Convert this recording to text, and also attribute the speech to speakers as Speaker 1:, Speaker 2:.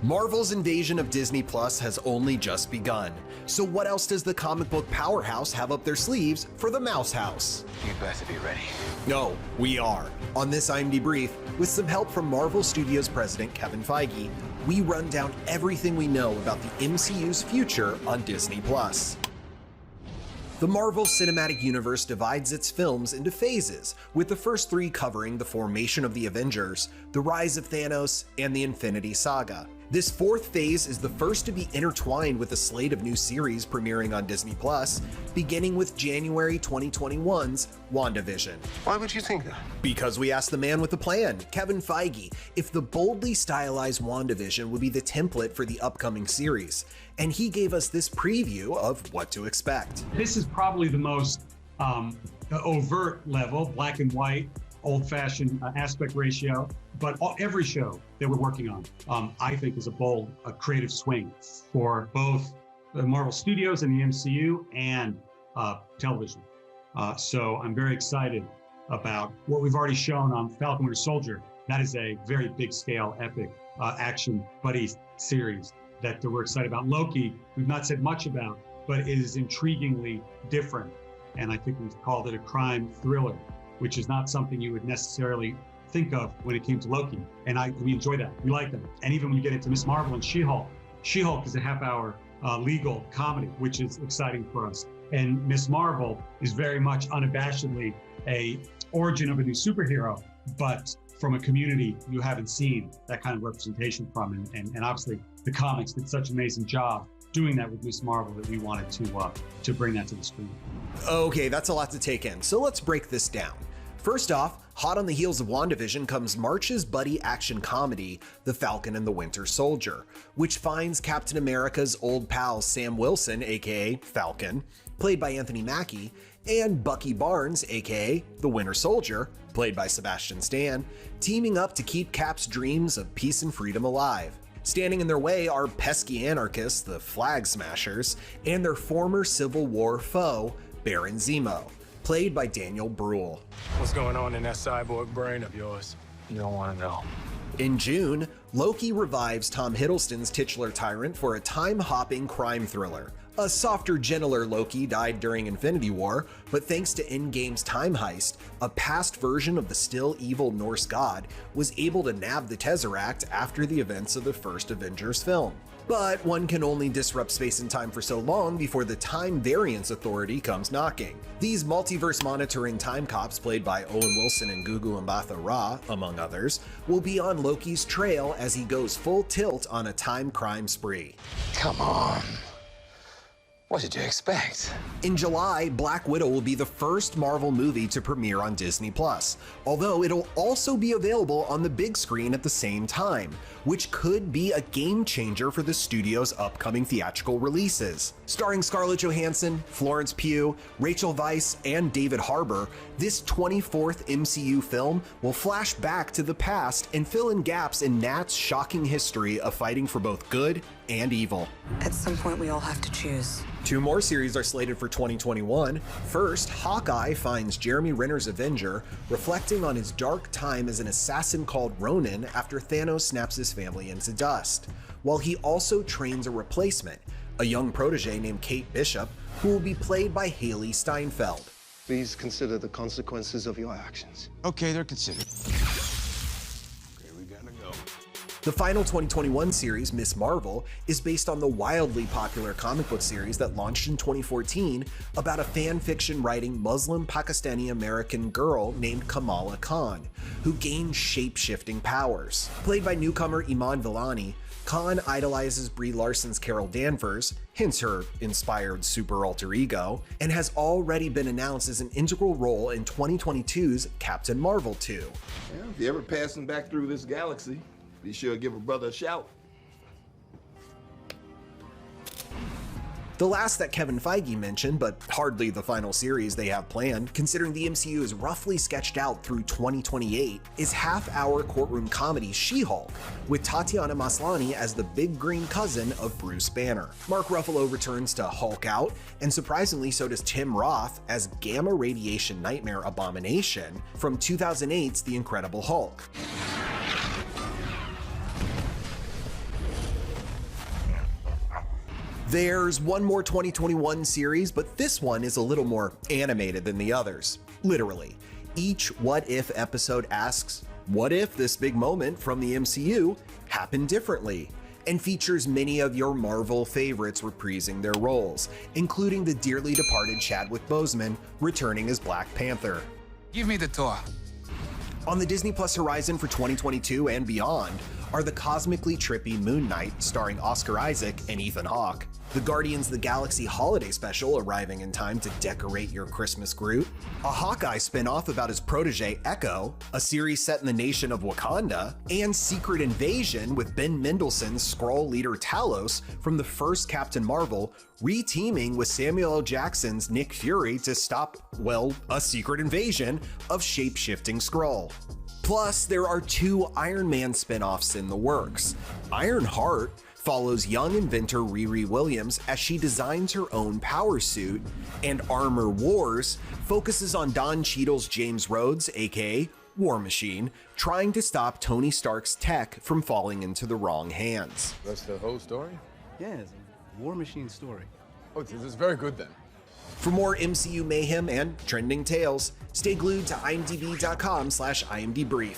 Speaker 1: Marvel's invasion of Disney Plus has only just begun. So what else does the comic book powerhouse have up their sleeves for the Mouse House?
Speaker 2: You better be ready.
Speaker 1: No, we are. On this IMD Brief, with some help from Marvel Studios president Kevin Feige, we run down everything we know about the MCU's future on Disney Plus. The Marvel Cinematic Universe divides its films into phases, with the first three covering the formation of the Avengers, the rise of Thanos, and the Infinity Saga. This fourth phase is the first to be intertwined with a slate of new series premiering on Disney Plus, beginning with January 2021's WandaVision.
Speaker 2: Why would you think that?
Speaker 1: Because we asked the man with the plan, Kevin Feige, if the boldly stylized WandaVision would be the template for the upcoming series, and he gave us this preview of what to expect.
Speaker 3: This is probably the most overt level, black and white, old-fashioned aspect ratio, but every show that we're working on, I think, is a bold, creative swing for both the Marvel Studios and the MCU and television. So I'm very excited about what we've already shown on Falcon Winter Soldier. That is a very big-scale, epic action buddy series that we're excited about. Loki, we've not said much about, but it is intriguingly different. And I think we've called it a crime thriller, which is not something you would necessarily think of when it came to Loki. And we enjoy that, we like that. And even when you get into Miss Marvel and She-Hulk, She-Hulk is a half-hour legal comedy, which is exciting for us. And Miss Marvel is very much unabashedly a origin of a new superhero, but from a community you haven't seen that kind of representation from. And obviously the comics did such an amazing job doing that with Miss Marvel that we wanted to bring that to the screen.
Speaker 1: Okay, that's a lot to take in, so let's break this down. First off, hot on the heels of WandaVision comes March's buddy action comedy, The Falcon and the Winter Soldier, which finds Captain America's old pal Sam Wilson, aka Falcon, played by Anthony Mackie, and Bucky Barnes, aka the Winter Soldier, played by Sebastian Stan, teaming up to keep Cap's dreams of peace and freedom alive. Standing in their way are pesky anarchists, the Flag Smashers, and their former Civil War foe, Baron Zemo, played by Daniel Bruhl.
Speaker 4: What's going on in that cyborg brain of yours?
Speaker 2: You don't want to know.
Speaker 1: In June, Loki revives Tom Hiddleston's titular tyrant for a time-hopping crime thriller. A softer, gentler Loki died during Infinity War, but thanks to Endgame's time heist, a past version of the still evil Norse god was able to nab the Tesseract after the events of the first Avengers film. But one can only disrupt space and time for so long before the Time Variance Authority comes knocking. These multiverse monitoring time cops, played by Owen Wilson and Gugu Mbatha Raw, among others, will be on Loki's trail as he goes full tilt on a time crime spree.
Speaker 2: Come on. What did you expect?
Speaker 1: In July, Black Widow will be the first Marvel movie to premiere on Disney Plus, although it'll also be available on the big screen at the same time, which could be a game changer for the studio's upcoming theatrical releases. Starring Scarlett Johansson, Florence Pugh, Rachel Weisz, and David Harbour, this 24th MCU film will flash back to the past and fill in gaps in Nat's shocking history of fighting for both good and evil.
Speaker 5: At some point, we all have to choose.
Speaker 1: Two more series are slated for 2021. First, Hawkeye finds Jeremy Renner's Avenger, reflecting on his dark time as an assassin called Ronin after Thanos snaps his family into dust, while he also trains a replacement, a young protege named Kate Bishop, who will be played by Haley Steinfeld.
Speaker 6: Please consider the consequences of your actions.
Speaker 4: Okay, they're considered. Okay, we gotta go.
Speaker 1: The final 2021 series, Miss Marvel, is based on the wildly popular comic book series that launched in 2014 about a fan fiction writing Muslim Pakistani American girl named Kamala Khan, who gains shape-shifting powers. Played by newcomer Iman Vellani, Khan idolizes Brie Larson's Carol Danvers, hence her inspired super alter ego, and has already been announced as an integral role in 2022's Captain Marvel 2.
Speaker 7: Yeah, if you're ever passing back through this galaxy, be sure to give a brother a shout.
Speaker 1: The last that Kevin Feige mentioned, but hardly the final series they have planned, considering the MCU is roughly sketched out through 2028, is half-hour courtroom comedy She-Hulk, with Tatiana Maslany as the big green cousin of Bruce Banner. Mark Ruffalo returns to Hulk Out, and surprisingly so does Tim Roth as Gamma Radiation Nightmare Abomination from 2008's The Incredible Hulk. There's one more 2021 series, but this one is a little more animated than the others. Literally, each What If episode asks, what if this big moment from the MCU happened differently? And features many of your Marvel favorites reprising their roles, including the dearly departed Chadwick Boseman returning as Black Panther.
Speaker 2: Give me the tour.
Speaker 1: On the Disney Plus horizon for 2022 and beyond are the cosmically trippy Moon Knight starring Oscar Isaac and Ethan Hawke, the Guardians of the Galaxy holiday special arriving in time to decorate your Christmas Groot, a Hawkeye spinoff about his protege Echo, a series set in the nation of Wakanda, and Secret Invasion with Ben Mendelsohn's Skrull leader Talos from the first Captain Marvel re-teaming with Samuel L. Jackson's Nick Fury to stop, well, a secret invasion of shape-shifting Skrull. Plus, there are 2 Iron Man spin-offs in the works. Ironheart follows young inventor Riri Williams as she designs her own power suit, and Armor Wars focuses on Don Cheadle's James Rhodes, aka War Machine, trying to stop Tony Stark's tech from falling into the wrong hands.
Speaker 4: That's the whole story?
Speaker 8: Yeah, it's a War Machine story.
Speaker 4: Oh, this is very good then.
Speaker 1: For more MCU mayhem and trending tales, stay glued to imdb.com/imdbrief.